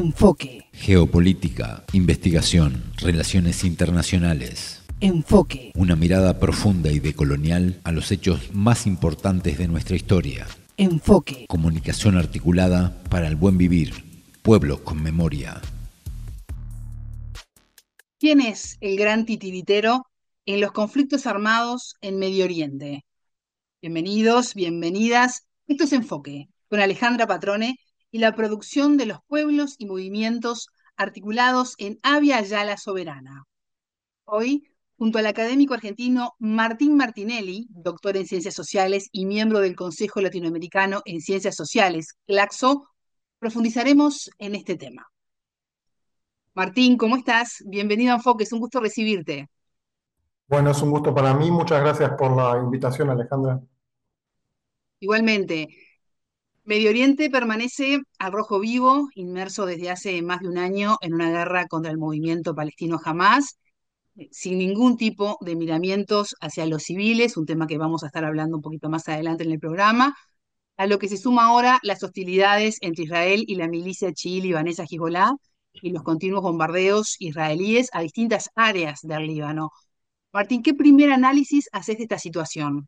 Enfoque. Geopolítica, investigación, relaciones internacionales. Enfoque. Una mirada profunda y decolonial a los hechos más importantes de nuestra historia. Enfoque. Comunicación articulada para el buen vivir. Pueblos con memoria. ¿Quién es el gran titiritero en los conflictos armados en Medio Oriente? Bienvenidos, bienvenidas. Esto es Enfoque, con Alejandra Patrone y la producción de los pueblos y movimientos articulados en Avia Yala Soberana. Hoy, junto al académico argentino Martín Martinelli, doctor en Ciencias Sociales y miembro del Consejo Latinoamericano en Ciencias Sociales, CLACSO, profundizaremos en este tema. Martín, ¿cómo estás? Bienvenido a Enfoque, es un gusto recibirte. Bueno, es un gusto para mí. Muchas gracias por la invitación, Alejandra. Igualmente, Medio Oriente permanece al rojo vivo, inmerso desde hace más de un año en una guerra contra el movimiento palestino Hamás, sin ningún tipo de miramientos hacia los civiles, un tema que vamos a estar hablando un poquito más adelante en el programa, a lo que se suma ahora las hostilidades entre Israel y la milicia chií libanesa Hezbollah y los continuos bombardeos israelíes a distintas áreas del Líbano. Martín, ¿qué primer análisis haces de esta situación?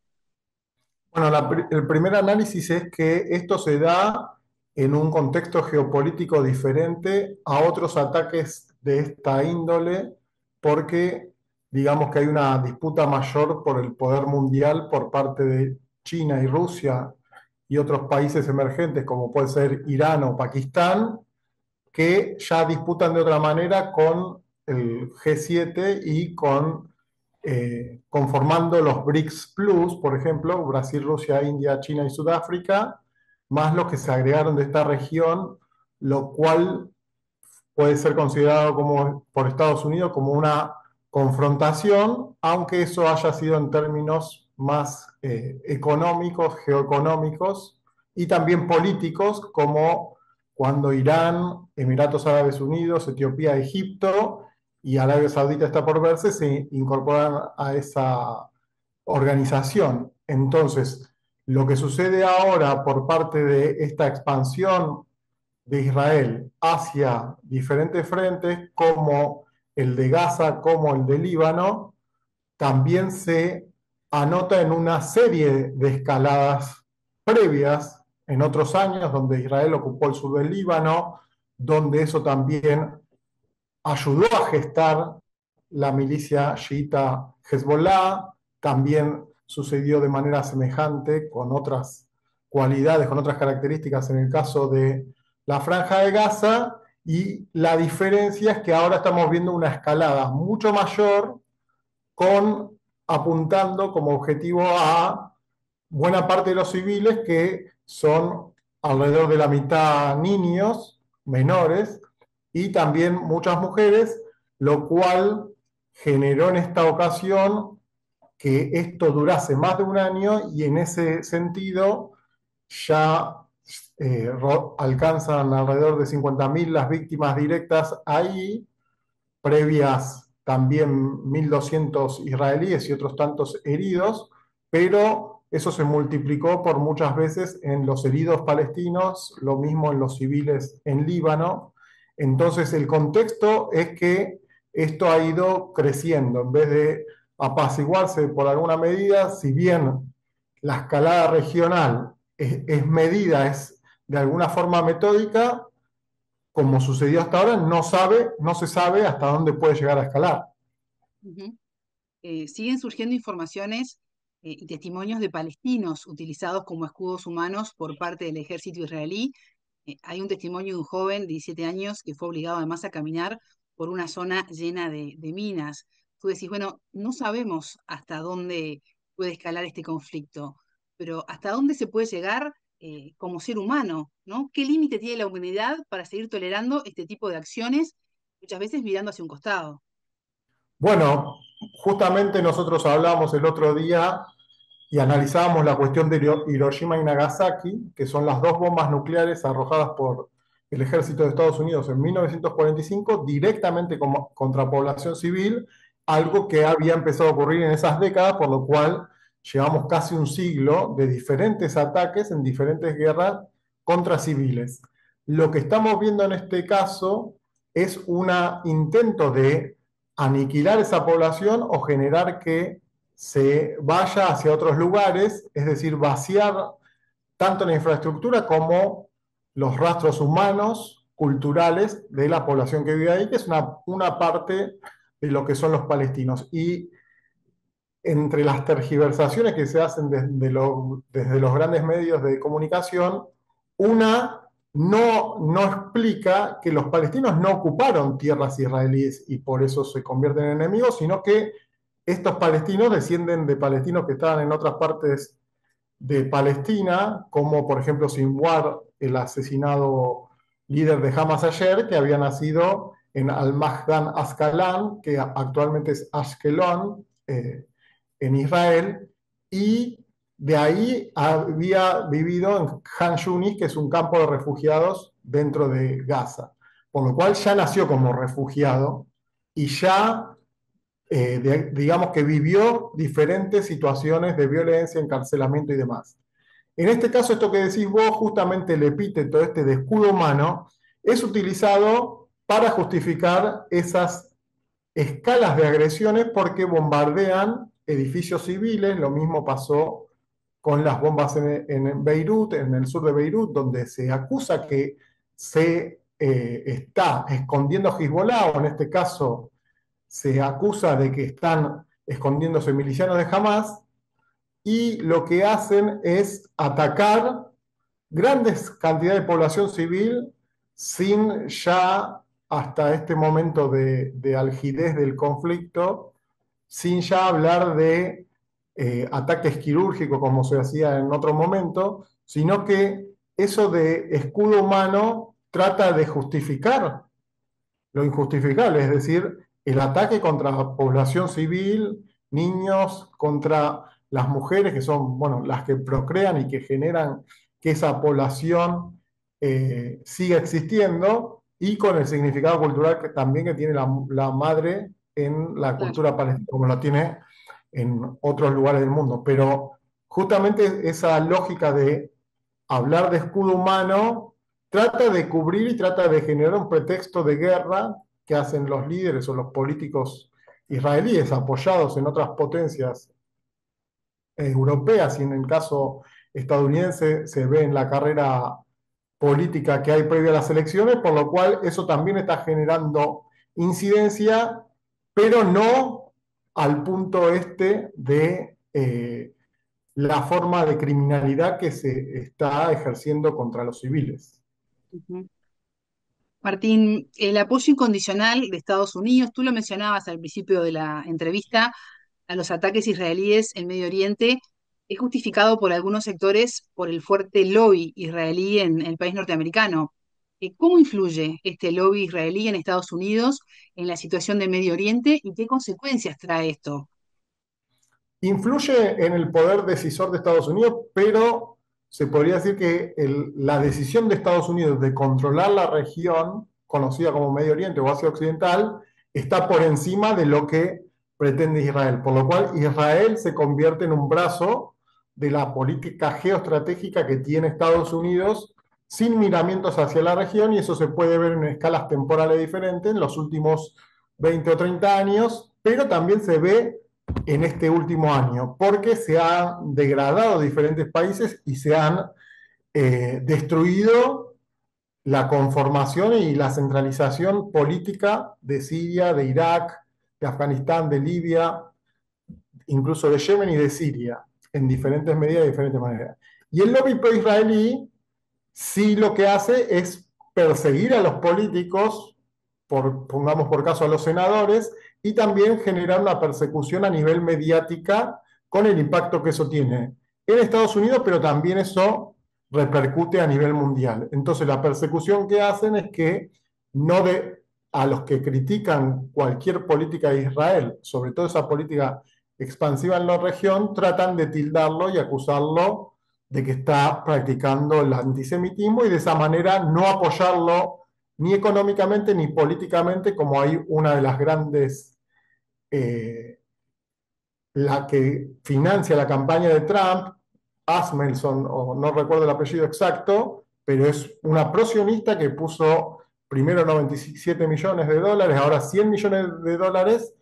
Bueno, el primer análisis es que esto se da en un contexto geopolítico diferente a otros ataques de esta índole, porque digamos que hay una disputa mayor por el poder mundial por parte de China y Rusia y otros países emergentes como puede ser Irán o Pakistán, que ya disputan de otra manera con el G7 y conformando los BRICS Plus, por ejemplo, Brasil, Rusia, India, China y Sudáfrica, más los que se agregaron de esta región, lo cual puede ser considerado por Estados Unidos como una confrontación, aunque eso haya sido en términos más económicos, geoeconómicos y también políticos, como cuando Irán, Emiratos Árabes Unidos, Etiopía, Egipto y Arabia Saudita está por verse, se incorporan a esa organización. Entonces, lo que sucede ahora por parte de esta expansión de Israel hacia diferentes frentes, como el de Gaza, como el de Líbano, también se anota en una serie de escaladas previas en otros años, donde Israel ocupó el sur del Líbano, donde eso también ayudó a gestar la milicia chiita Hezbollah, también sucedió de manera semejante con otras cualidades, con otras características en el caso de la Franja de Gaza, y la diferencia es que ahora estamos viendo una escalada mucho mayor apuntando como objetivo a buena parte de los civiles, que son alrededor de la mitad niños menores y también muchas mujeres, lo cual generó en esta ocasión que esto durase más de un año, y en ese sentido ya alcanzan alrededor de 50.000 las víctimas directas ahí, previas también 1.200 israelíes y otros tantos heridos, pero eso se multiplicó por muchas veces en los heridos palestinos, lo mismo en los civiles en Líbano. Entonces el contexto es que esto ha ido creciendo, en vez de apaciguarse por alguna medida, si bien la escalada regional es medida, es de alguna forma metódica, como sucedió hasta ahora, no se sabe hasta dónde puede llegar a escalar. Uh-huh. Siguen surgiendo informaciones y testimonios de palestinos utilizados como escudos humanos por parte del ejército israelí. Hay un testimonio de un joven de 17 años que fue obligado además a caminar por una zona llena de minas. Tú decís, bueno, no sabemos hasta dónde puede escalar este conflicto, pero hasta dónde se puede llegar como ser humano, ¿no? ¿Qué límite tiene la humanidad para seguir tolerando este tipo de acciones, muchas veces mirando hacia un costado? Bueno, justamente nosotros hablábamos el otro día y analizábamos la cuestión de Hiroshima y Nagasaki, que son las dos bombas nucleares arrojadas por el ejército de Estados Unidos en 1945 directamente contra población civil, algo que había empezado a ocurrir en esas décadas, por lo cual llevamos casi un siglo de diferentes ataques en diferentes guerras contra civiles. lo que estamos viendo en este caso es un intento de aniquilar esa población o generar que se vaya hacia otros lugares, es decir, vaciar tanto la infraestructura como los rastros humanos, culturales de la población que vive ahí, que es una parte de lo que son los palestinos. Y entre las tergiversaciones que se hacen desde los grandes medios de comunicación, una no explica que los palestinos no ocuparon tierras israelíes y por eso se convierten en enemigos, sino que estos palestinos descienden de palestinos que estaban en otras partes de Palestina, como por ejemplo Sinwar, el asesinado líder de Hamas ayer, que había nacido en Al-Mahdan Ascalán, que actualmente es Ashkelon, en Israel, y de ahí había vivido en Han Yunis, que es un campo de refugiados dentro de Gaza, por lo cual ya nació como refugiado y ya digamos que vivió diferentes situaciones de violencia, encarcelamiento y demás. En este caso, esto que decís vos, justamente el epíteto este de escudo humano, es utilizado para justificar esas escalas de agresiones porque bombardean edificios civiles. Lo mismo pasó con las bombas en Beirut, en el sur de Beirut, donde se acusa que se está escondiendo Hezbollah, o en este caso se acusa de que están escondiéndose milicianos de Hamas, y lo que hacen es atacar grandes cantidades de población civil sin ya, hasta este momento de algidez del conflicto, sin ya hablar de ataques quirúrgicos como se hacía en otro momento, sino que eso de escudo humano trata de justificar lo injustificable, es decir, el ataque contra la población civil, niños, contra las mujeres, que son, bueno, las que procrean y que generan que esa población siga existiendo, y con el significado cultural que también que tiene la madre en la Claro. cultura palestina, como la tiene en otros lugares del mundo. Pero justamente esa lógica de hablar de escudo humano trata de cubrir y trata de generar un pretexto de guerra que hacen los líderes o los políticos israelíes apoyados en otras potencias europeas, y en el caso estadounidense se ve en la carrera política que hay previa a las elecciones, por lo cual eso también está generando incidencia, pero no al punto este de la forma de criminalidad que se está ejerciendo contra los civiles. Ujú. Martín, el apoyo incondicional de Estados Unidos, tú lo mencionabas al principio de la entrevista, a los ataques israelíes en Medio Oriente, es justificado por algunos sectores por el fuerte lobby israelí en el país norteamericano. ¿Cómo influye este lobby israelí en Estados Unidos en la situación de Medio Oriente y qué consecuencias trae esto? Influye en el poder decisor de Estados Unidos, pero se podría decir que la decisión de Estados Unidos de controlar la región, conocida como Medio Oriente o Asia Occidental, está por encima de lo que pretende Israel. Por lo cual Israel se convierte en un brazo de la política geoestratégica que tiene Estados Unidos, sin miramientos hacia la región, y eso se puede ver en escalas temporales diferentes en los últimos 20 o 30 años, pero también se ve en este último año, porque se han degradado diferentes países y se han destruido la conformación y la centralización política de Siria, de Irak, de Afganistán, de Libia, incluso de Yemen y de Siria, en diferentes medidas, de diferentes maneras. Y el lobby pro-israelí sí lo que hace es perseguir a los políticos, pongamos por caso a los senadores, y también generar una persecución a nivel mediática con el impacto que eso tiene en Estados Unidos, pero también eso repercute a nivel mundial. Entonces la persecución que hacen es que no de, a los que critican cualquier política de Israel, sobre todo esa política expansiva en la región, tratan de tildarlo y acusarlo de que está practicando el antisemitismo, y de esa manera no apoyarlo ni económicamente ni políticamente, como hay una de las grandes, eh, la que financia la campaña de Trump, Asmelson, o no recuerdo el apellido exacto, pero es una prosionista que puso primero 97 millones de dólares, ahora 100 millones de dólares,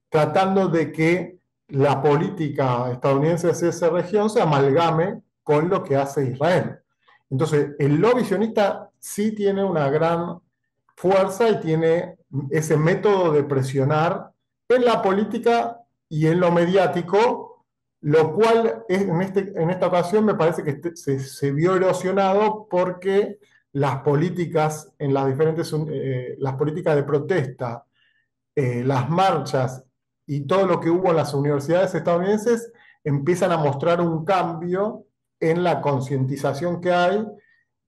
tratando de que la política estadounidense hacia esa región se amalgame con lo que hace Israel. Entonces, el lobby sionista sí tiene una gran fuerza y tiene ese método de presionar en la política y en lo mediático, lo cual en esta ocasión me parece que se vio erosionado porque las políticas en las diferentes, las políticas de protesta, las marchas y todo lo que hubo en las universidades estadounidenses empiezan a mostrar un cambio en la concientización que hay,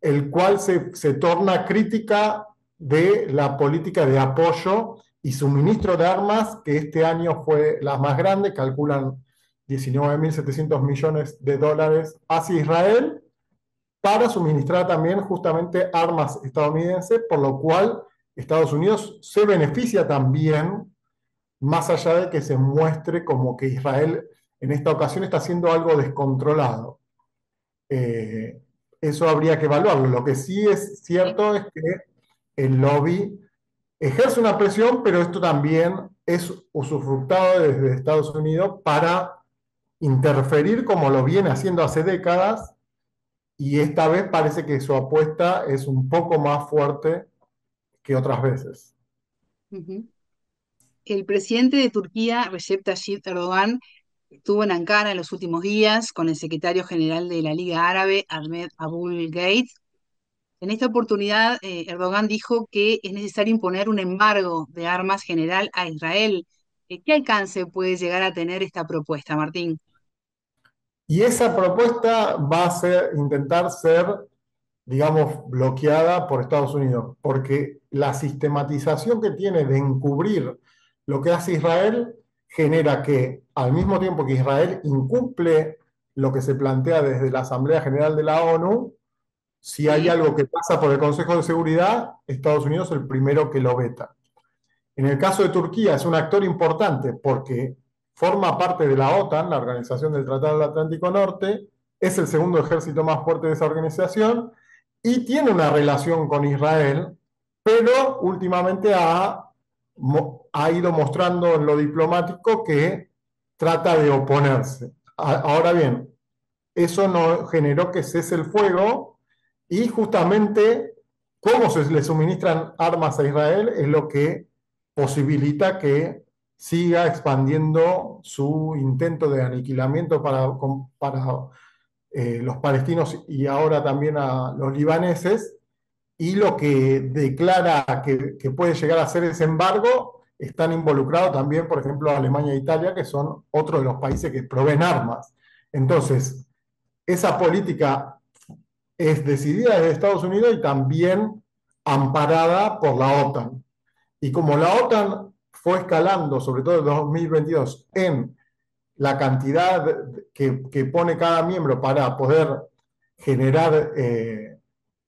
el cual se torna crítica de la política de apoyo y suministro de armas, que este año fue la más grande, calculan 19.700 millones de dólares hacia Israel, para suministrar también justamente armas estadounidenses, por lo cual Estados Unidos se beneficia también, más allá de que se muestre como que Israel en esta ocasión está haciendo algo descontrolado. Eh, Eso habría que evaluarlo. Lo que sí es cierto es que el lobby ejerce una presión, pero esto también es usufructado desde Estados Unidos para interferir como lo viene haciendo hace décadas, y esta vez parece que su apuesta es un poco más fuerte que otras veces. Ujú. El presidente de Turquía, Recep Tayyip Erdogan, estuvo en Ankara en los últimos días con el secretario general de la Liga Árabe, Ahmed Abul Gheit. En esta oportunidad, Erdogan dijo que es necesario imponer un embargo de armas general a Israel. ¿Qué alcance puede llegar a tener esta propuesta, Martín? Y esa propuesta va a ser, intentar ser, digamos, bloqueada por Estados Unidos, porque la sistematización que tiene de encubrir lo que hace Israel genera que, al mismo tiempo que Israel incumple lo que se plantea desde la Asamblea General de la ONU, si hay Sí, algo que pasa por el Consejo de Seguridad, Estados Unidos es el primero que lo veta. En el caso de Turquía es un actor importante porque forma parte de la OTAN, la Organización del Tratado del Atlántico Norte, es el segundo ejército más fuerte de esa organización y tiene una relación con Israel, pero últimamente ha ido mostrando en lo diplomático que trata de oponerse. Ahora bien, eso no generó que cese el fuego, y justamente cómo se le suministran armas a Israel es lo que posibilita que siga expandiendo su intento de aniquilamiento para los palestinos y ahora también a los libaneses, y lo que declara que puede llegar a ser ese embargo. Están involucrados también, por ejemplo, Alemania e Italia, que son otros de los países que proveen armas. Entonces, esa política es decidida desde Estados Unidos y también amparada por la OTAN. Y como la OTAN fue escalando, sobre todo en 2022, en la cantidad que pone cada miembro para poder generar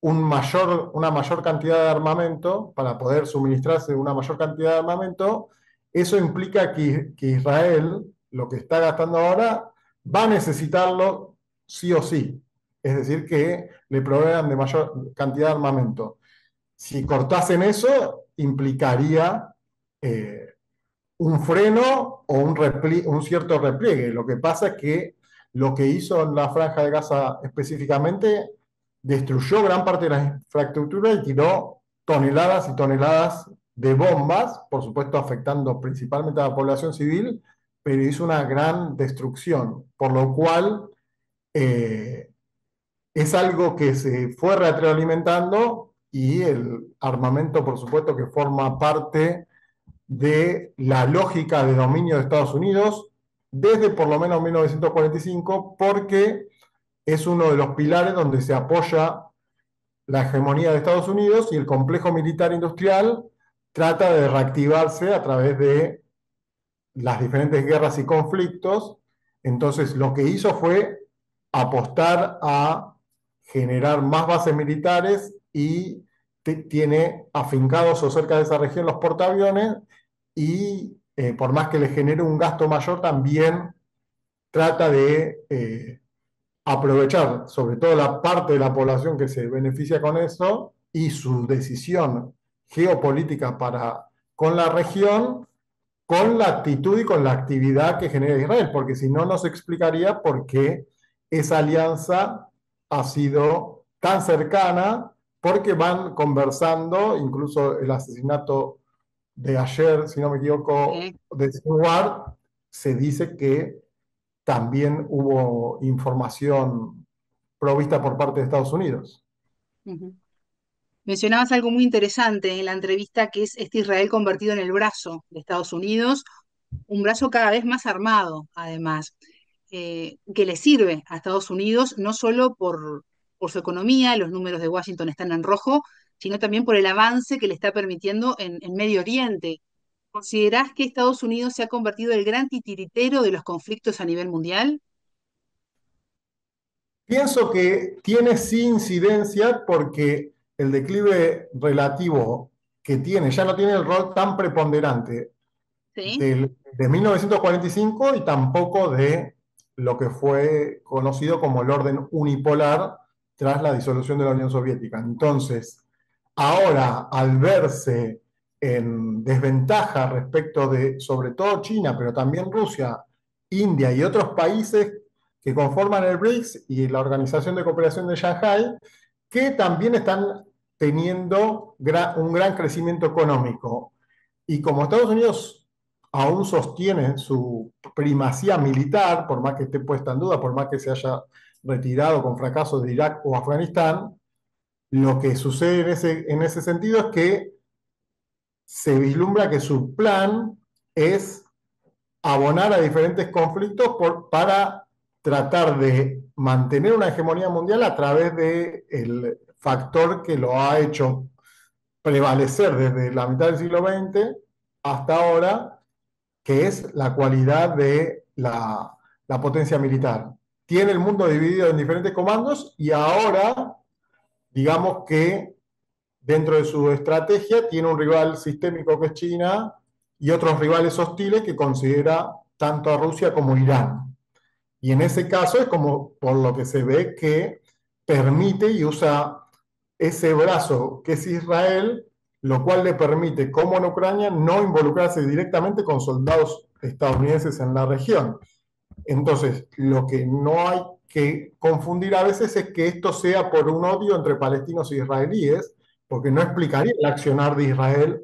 una mayor cantidad de armamento, para poder suministrarse una mayor cantidad de armamento, eso implica que Israel, lo que está gastando ahora, va a necesitarlo sí o sí. Es decir, que le provean de mayor cantidad de armamento. Si cortasen eso, implicaría eh, un freno o un cierto repliegue. Lo que pasa es que lo que hizo en la Franja de Gaza específicamente destruyó gran parte de la infraestructura y tiró toneladas y toneladas de bombas, por supuesto afectando principalmente a la población civil, pero hizo una gran destrucción, por lo cual eh, es algo que se fue retroalimentando, y el armamento, por supuesto, que forma parte de la lógica de dominio de Estados Unidos desde por lo menos 1945, porque es uno de los pilares donde se apoya la hegemonía de Estados Unidos, y el complejo militar industrial trata de reactivarse a través de las diferentes guerras y conflictos. Entonces, lo que hizo fue apostar a generar más bases militares y tiene afincados o cerca de esa región los portaaviones, y por más que le genere un gasto mayor, también trata de aprovechar sobre todo la parte de la población que se beneficia con eso y su decisión geopolítica con la región, con la actitud y con la actividad que genera Israel, porque si no, no se explicaría por qué esa alianza ha sido tan cercana, porque van conversando, incluso el asesinato de ayer, si no me equivoco, Sí. de Sinwar, se dice que también hubo información provista por parte de Estados Unidos. Ujú. Mencionabas algo muy interesante en la entrevista, que es este Israel convertido en el brazo de Estados Unidos, un brazo cada vez más armado, además, que le sirve a Estados Unidos no solo por su economía, los números de Washington están en rojo, sino también por el avance que le está permitiendo en Medio Oriente. ¿Considerás que Estados Unidos se ha convertido en el gran titiritero de los conflictos a nivel mundial? Pienso que tiene sí incidencia porque el declive relativo que tiene, ya no tiene el rol tan preponderante Sí. de 1945 y cinco y tampoco de lo que fue conocido como el orden unipolar tras la disolución de la Unión Soviética. Entonces, ahora, al verse en desventaja respecto de, sobre todo China, pero también Rusia, India y otros países que conforman el BRICS y la Organización de Cooperación de Shanghái, que también están teniendo un gran crecimiento económico. Y como Estados Unidos aún sostiene su primacía militar, por más que esté puesta en duda, por más que se haya retirado con fracaso de Irak o Afganistán, lo que sucede en ese sentido es que se vislumbra que su plan es abonar a diferentes conflictos para tratar de mantener una hegemonía mundial a través del factor que lo ha hecho prevalecer desde la mitad del siglo XX hasta ahora, que es la cualidad de la potencia militar. Tiene el mundo dividido en diferentes comandos y ahora, digamos que dentro de su estrategia tiene un rival sistémico que es China y otros rivales hostiles que considera tanto a Rusia como a Irán. Y en ese caso es como por lo que se ve que permite y usa ese brazo que es Israel, lo cual le permite, como en Ucrania, no involucrarse directamente con soldados estadounidenses en la región. Entonces, lo que no hay que confundir a veces es que esto sea por un odio entre palestinos e israelíes, porque no explicaría el accionar de Israel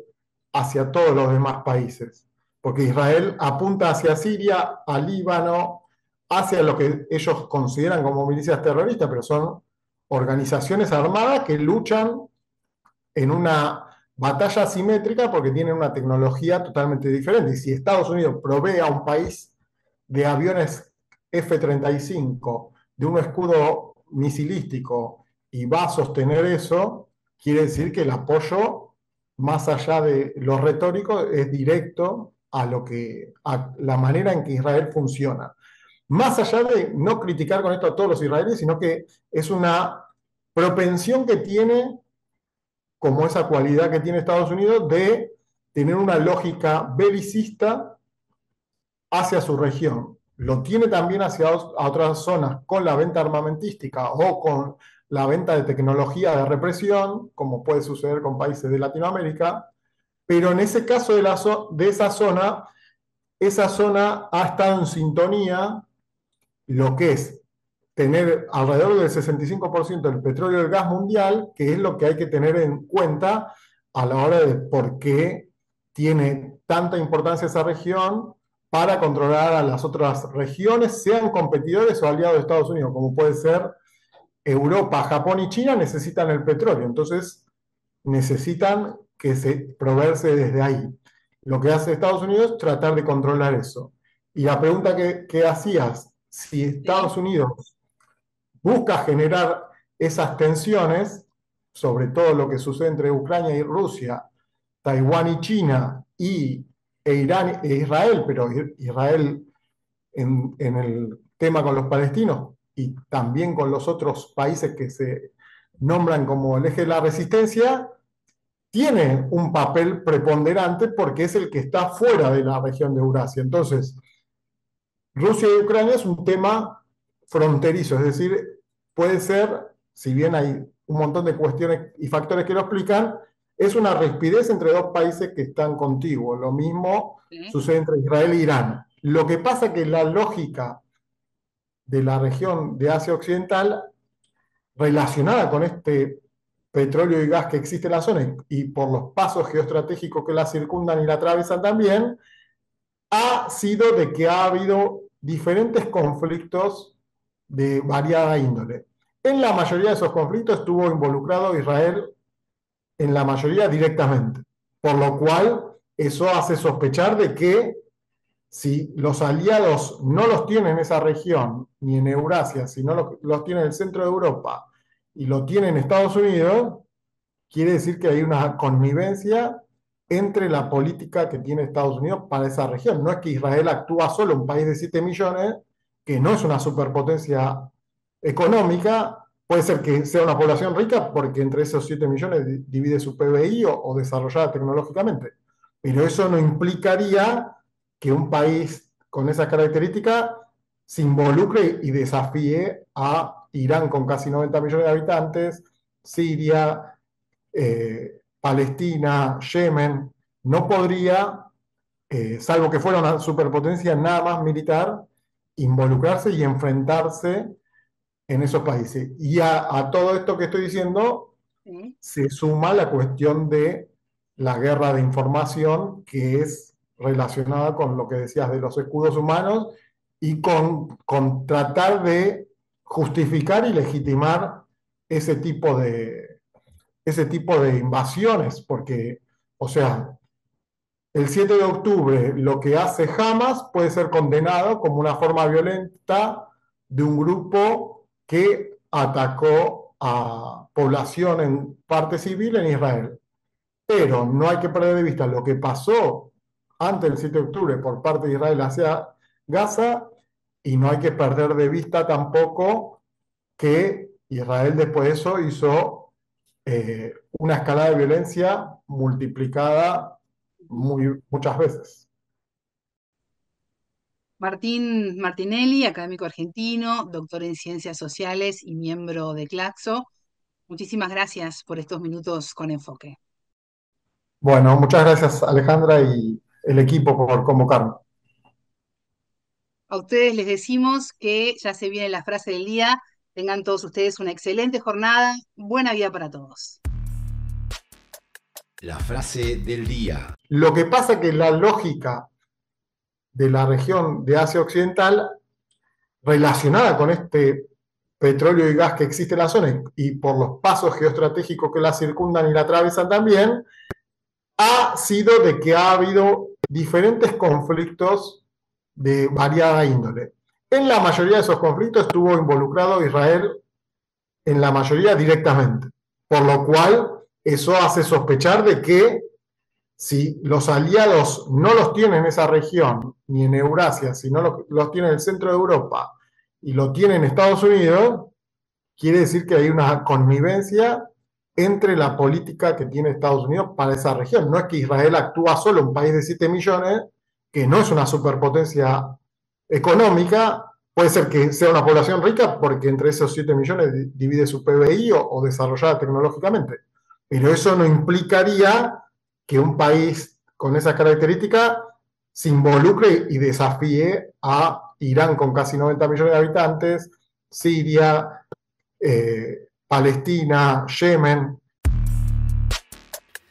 hacia todos los demás países. Porque Israel apunta hacia Siria, al Líbano, hacia lo que ellos consideran como milicias terroristas, pero son organizaciones armadas que luchan en una batalla asimétrica porque tienen una tecnología totalmente diferente. Y si Estados Unidos provee a un país de aviones F-35, de un escudo misilístico y va a sostener eso, quiere decir que el apoyo, más allá de lo retórico, es directo a la manera en que Israel funciona. Más allá de no criticar con esto a todos los israelíes, sino que es una propensión que tiene, como esa cualidad que tiene Estados Unidos, de tener una lógica belicista hacia su región. Lo tiene también hacia a otras zonas con la venta armamentística o con la venta de tecnología de represión, como puede suceder con países de Latinoamérica, pero en ese caso de esa zona ha estado en sintonía lo que es tener alrededor del 65% del petróleo y el gas mundial, que es lo que hay que tener en cuenta a la hora de por qué tiene tanta importancia esa región para controlar a las otras regiones, sean competidores o aliados de Estados Unidos, como puede ser Europa, Japón y China, necesitan el petróleo, entonces necesitan que se proveerse desde ahí. Lo que hace Estados Unidos es tratar de controlar eso. Y la pregunta que hacías, si Sí. Estados Unidos busca generar esas tensiones, sobre todo lo que sucede entre Ucrania y Rusia, Taiwán y China, Irán e Israel, pero Israel en el tema con los palestinos y también con los otros países que se nombran como el eje de la resistencia, tiene un papel preponderante porque es el que está fuera de la región de Eurasia. Entonces, Rusia y Ucrania es un tema fronterizo, es decir, puede ser, si bien hay un montón de cuestiones y factores que lo explican, es una rispidez entre dos países que están contiguos. Lo mismo ¿Sí? sucede entre Israel e Irán. Lo que pasa es que la lógica de la región de Asia Occidental relacionada con este petróleo y gas que existe en la zona y por los pasos geoestratégicos que la circundan y la atravesan también, ha sido de que ha habido diferentes conflictos de variada índole. En la mayoría de esos conflictos estuvo involucrado Israel, en la mayoría directamente, por lo cual eso hace sospechar de que si los aliados no los tienen en esa región, ni en Eurasia, sino los tiene en el centro de Europa y lo tiene en Estados Unidos, quiere decir que hay una connivencia entre la política que tiene Estados Unidos para esa región. No es que Israel actúa solo, un país de 7 millones, que no es una superpotencia económica, puede ser que sea una población rica porque entre esos 7 millones divide su PBI o desarrollada tecnológicamente. Pero eso no implicaría que un país con esas características se involucre y desafíe a Irán con casi 90 millones de habitantes, Siria, Palestina, Yemen. No podría, salvo que fuera una superpotencia nada más militar, involucrarse y enfrentarse en esos países. Y a todo esto que estoy diciendo ¿Sí? se suma la cuestión de la guerra de información, que es relacionada con lo que decías de los escudos humanos y con tratar de justificar y legitimar ese tipo ese tipo de invasiones, porque, o sea, el 7 de octubre lo que hace Hamas puede ser condenado como una forma violenta de un grupo que atacó a población en parte civil en Israel. Pero no hay que perder de vista lo que pasó antes del 7 de octubre por parte de Israel hacia Gaza y no hay que perder de vista tampoco que Israel después de eso hizo una escalada de violencia multiplicada muchas veces. Martín Martinelli, académico argentino, doctor en ciencias sociales y miembro de Claxo. Muchísimas gracias por estos minutos con enfoque. Bueno, muchas gracias Alejandra y el equipo por convocarme. A ustedes les decimos que ya se viene la frase del día. Tengan todos ustedes una excelente jornada. Buena vida para todos. La frase del día. Lo que pasa es que la lógica de la región de Asia Occidental relacionada con este petróleo y gas que existe en la zona y por los pasos geoestratégicos que la circundan y la atravesan también, ha sido de que ha habido diferentes conflictos de variada índole. En la mayoría de esos conflictos estuvo involucrado Israel, en la mayoría directamente, por lo cual eso hace sospechar de que si los aliados no los tienen en esa región, ni en Eurasia, sino los tienen en el centro de Europa y lo tienen en Estados Unidos, quiere decir que hay una connivencia entre la política que tiene Estados Unidos para esa región. No es que Israel actúa solo, un país de 7 millones, que no es una superpotencia económica, puede ser que sea una población rica porque entre esos 7 millones divide su PBI o desarrollada tecnológicamente. Pero eso no implicaría que un país con esas características se involucre y desafíe a Irán con casi 90 millones de habitantes, Siria, Palestina, Yemen.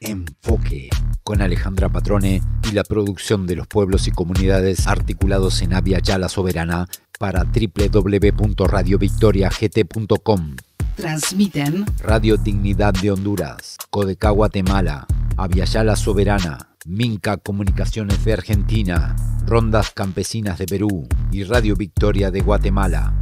Enfoque, con Alejandra Patrone y la producción de los pueblos y comunidades articulados en Avia Yala Soberana para www.radiovictoriagt.com. Transmiten Radio Dignidad de Honduras, Codecá Guatemala, Avia Yala Soberana, Minca Comunicaciones de Argentina, Rondas Campesinas de Perú y Radio Victoria de Guatemala.